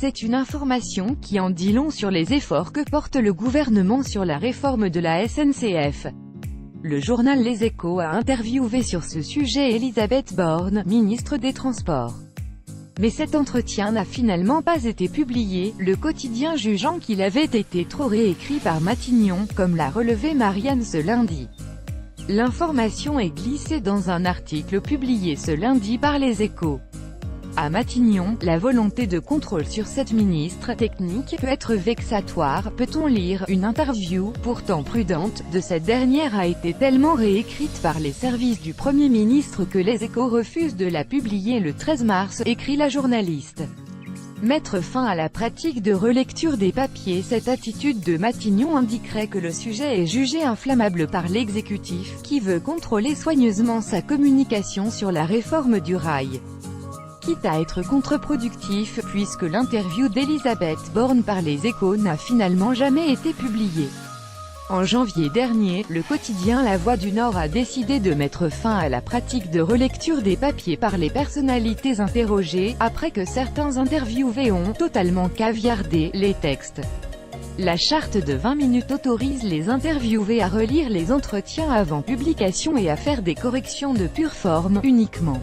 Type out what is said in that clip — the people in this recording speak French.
C'est une information qui en dit long sur les efforts que porte le gouvernement sur la réforme de la SNCF. Le journal Les Échos a interviewé sur ce sujet Elisabeth Borne, ministre des Transports. Mais cet entretien n'a finalement pas été publié, le quotidien jugeant qu'il avait été trop réécrit par Matignon, comme l'a relevé Marianne ce lundi. L'information est glissée dans un article publié ce lundi par Les Échos. À Matignon, la volonté de contrôle sur cette ministre technique peut être vexatoire, peut-on lire. Une interview, pourtant prudente, de cette dernière a été tellement réécrite par les services du Premier ministre que Les Échos refusent de la publier le 13 mars, écrit la journaliste. Mettre fin à la pratique de relecture des papiers. Cette attitude de Matignon indiquerait que le sujet est jugé inflammable par l'exécutif, qui veut contrôler soigneusement sa communication sur la réforme du rail. Quitte à être contre-productif, puisque l'interview d'Elisabeth Borne par Les Échos n'a finalement jamais été publiée. En janvier dernier, le quotidien La Voix du Nord a décidé de mettre fin à la pratique de relecture des papiers par les personnalités interrogées, après que certains interviewés ont totalement caviardé les textes. La charte de 20 minutes autorise les interviewés à relire les entretiens avant publication et à faire des corrections de pure forme, uniquement.